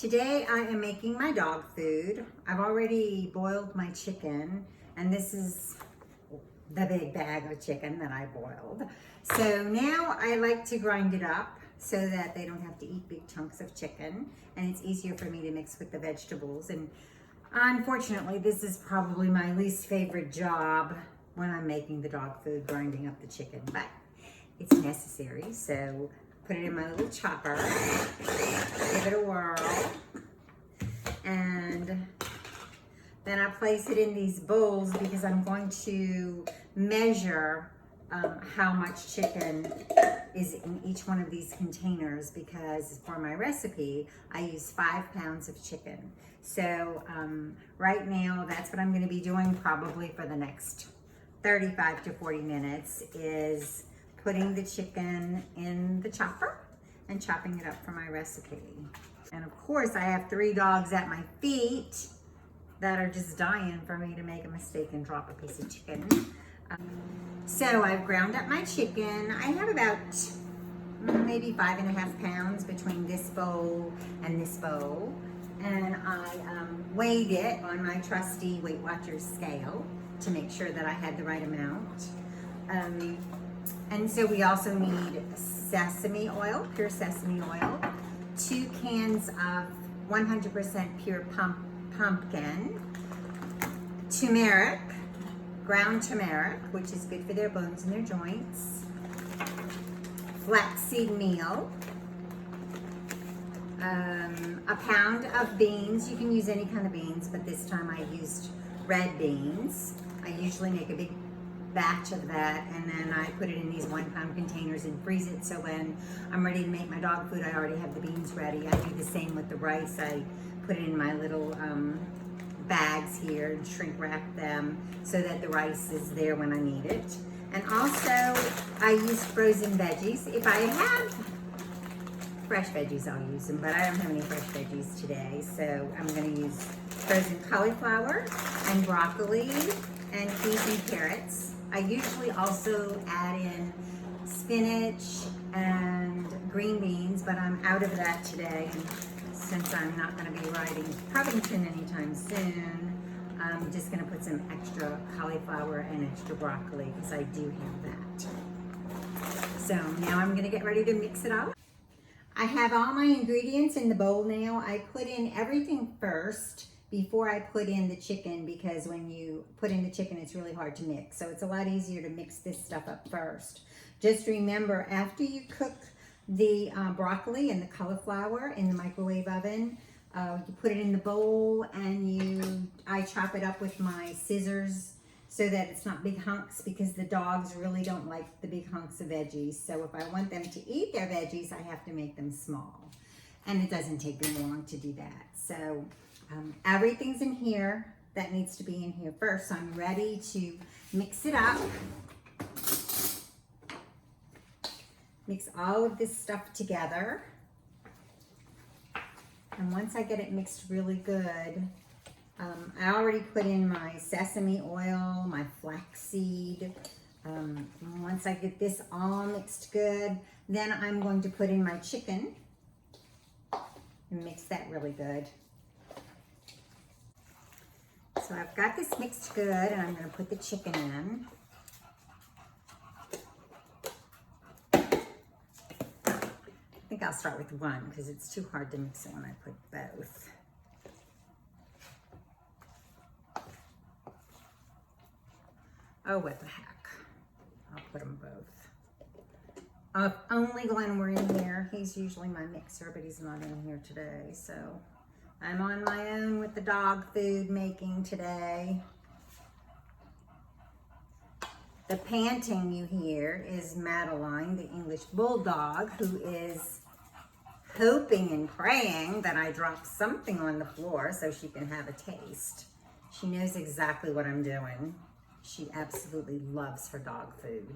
Today I am making my dog food. I've already boiled my chicken, and this is the big bag of chicken that I boiled. So now I like to grind it up so that they don't have to eat big chunks of chicken, and it's easier for me to mix with the vegetables. And unfortunately, this is probably my least favorite job when I'm making the dog food, grinding up the chicken, but it's necessary. So put it in my little chopper, give it a whirl, and then I place it in these bowls because I'm going to measure how much chicken is in each one of these containers, because for my recipe, I use 5 pounds of chicken. So right now, that's what I'm gonna be doing probably for the next 35 to 40 minutes, is putting the chicken in the chopper and chopping it up for my recipe. And of course, I have 3 dogs at my feet that are just dying for me to make a mistake and drop a piece of chicken. So I've ground up my chicken. I have about maybe 5.5 pounds between this bowl and this bowl. And I weighed it on my trusty Weight Watchers scale to make sure that I had the right amount. And so we also need sesame oil, pure sesame oil, 2 cans of 100% pure pumpkin, turmeric, ground turmeric, which is good for their bones and their joints, flaxseed meal, a pound of beans. You can use any kind of beans, but this time I used red beans. I usually make a big batch of that, and then I put it in these 1 pound containers and freeze it, so when I'm ready to make my dog food, I already have the beans ready. I do the same with the rice. I put it in my little bags here and shrink wrap them so that the rice is there when I need it. And also I use frozen veggies. If I have fresh veggies, I'll use them, but I don't have any fresh veggies today, so I'm going to use frozen cauliflower and broccoli and peas and carrots. I usually also add in spinach and green beans, but I'm out of that today, and since I'm not going to be riding Covington anytime soon, I'm just going to put some extra cauliflower and extra broccoli because I do have that. So now I'm going to get ready to mix it all. I have all my ingredients in the bowl now. I put in everything first before I put in the chicken, because when you put in the chicken, it's really hard to mix. So it's a lot easier to mix this stuff up first. Just remember, after you cook the broccoli and the cauliflower in the microwave oven, you put it in the bowl, and I chop it up with my scissors so that it's not big hunks, because the dogs really don't like the big hunks of veggies. So if I want them to eat their veggies, I have to make them small. And it doesn't take me long to do that. So everything's in here that needs to be in here first. So I'm ready to mix it up. Mix all of this stuff together. And once I get it mixed really good, I already put in my sesame oil, my flaxseed. Once I get this all mixed good, then I'm going to put in my chicken and mix that really good. So I've got this mixed good, and I'm going to put the chicken in. I think I'll start with one because it's too hard to mix it when I put both. Oh, what the heck. I'll put them both. If only Glenn were in here. He's usually my mixer, but he's not in here today. So I'm on my own with the dog food making today. The panting you hear is Madeline, the English Bulldog, who is hoping and praying that I drop something on the floor so she can have a taste. She knows exactly what I'm doing. She absolutely loves her dog food.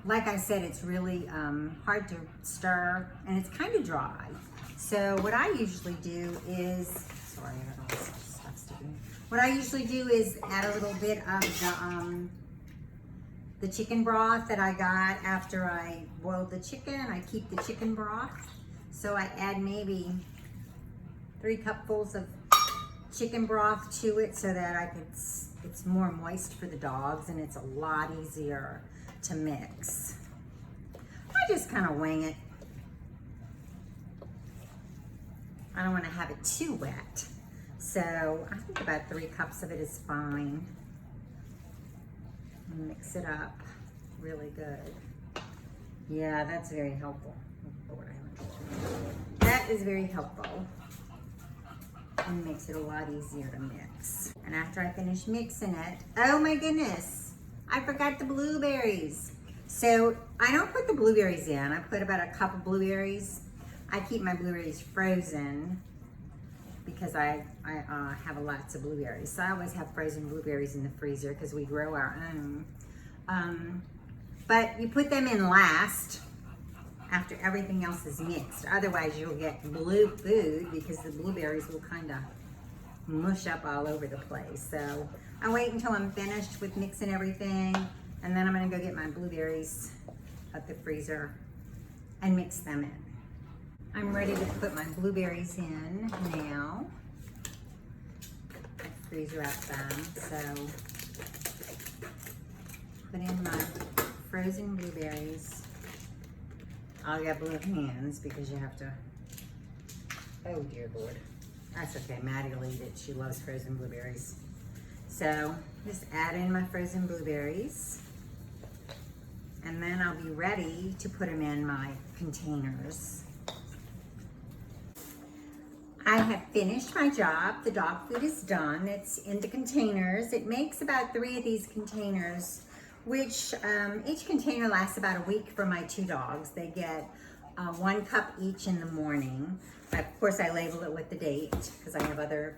Like I said, it's really hard to stir, and it's kind of dry. So what I usually do is, sorry, I got all this stuff sticking. What I usually do is add a little bit of the chicken broth that I got after I boiled the chicken. I keep the chicken broth So I add maybe 3 cupfuls of chicken broth to it so that it's more moist for the dogs and it's a lot easier to mix. I just kind of wing it. I don't want to have it too wet. So I think about 3 cups of it is fine. Mix it up really good. Yeah, that's very helpful. That is very helpful and makes it a lot easier to mix. And after I finish mixing it, oh my goodness, I forgot the blueberries. So I don't put the blueberries in. I put about a cup of blueberries. I keep my blueberries frozen because I have lots of blueberries. So I always have frozen blueberries in the freezer because we grow our own. But you put them in last after everything else is mixed. Otherwise you'll get blue food because the blueberries will kind of mush up all over the place. So I wait until I'm finished with mixing everything, and then I'm gonna go get my blueberries at the freezer and mix them in. I'm ready to put my blueberries in now. I freeze wrap them, so put in my frozen blueberries. I got blue hands because you have to, oh dear Lord. That's okay, Maddie will eat it. She loves frozen blueberries. So just add in my frozen blueberries, and then I'll be ready to put them in my containers. I have finished my job. The dog food is done. It's in the containers. It makes about 3 of these containers, which each container lasts about a week for my 2 dogs. They get 1 cup each in the morning. Of course, I label it with the date because I have other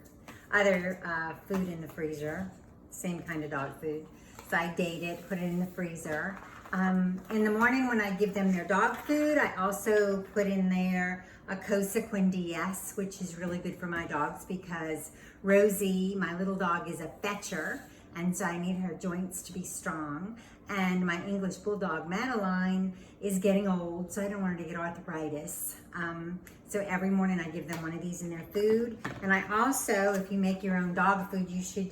food in the freezer, same kind of dog food. So I date it, put it in the freezer. In the morning when I give them their dog food, I also put in there a Cosequin DS, which is really good for my dogs because Rosie, my little dog, is a fetcher, and so I need her joints to be strong. And my English Bulldog, Madeline, is getting old, so I don't want her to get arthritis. So every morning I give them one of these in their food. And I also, if you make your own dog food, you should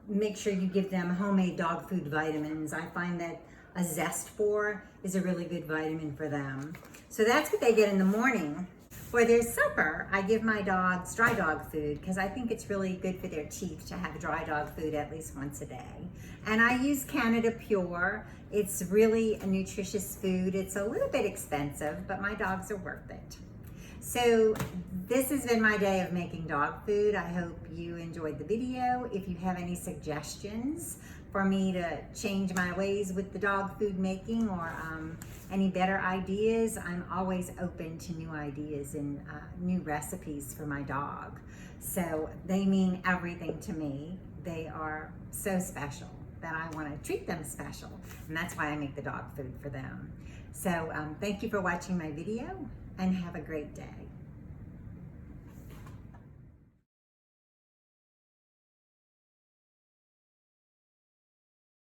make sure you give them homemade dog food vitamins. I find that a Zest 4 is a really good vitamin for them. So that's what they get in the morning. For their supper, I give my dogs dry dog food because I think it's really good for their teeth to have dry dog food at least once a day. And I use Canada Pure. It's really a nutritious food. It's a little bit expensive, but my dogs are worth it. So this has been my day of making dog food. I hope you enjoyed the video. If you have any suggestions for me to change my ways with the dog food making, or any better ideas, I'm always open to new ideas and new recipes for my dog. So they mean everything to me. They are so special that I want to treat them special, and that's why I make the dog food for them. So thank you for watching my video, and have a great day.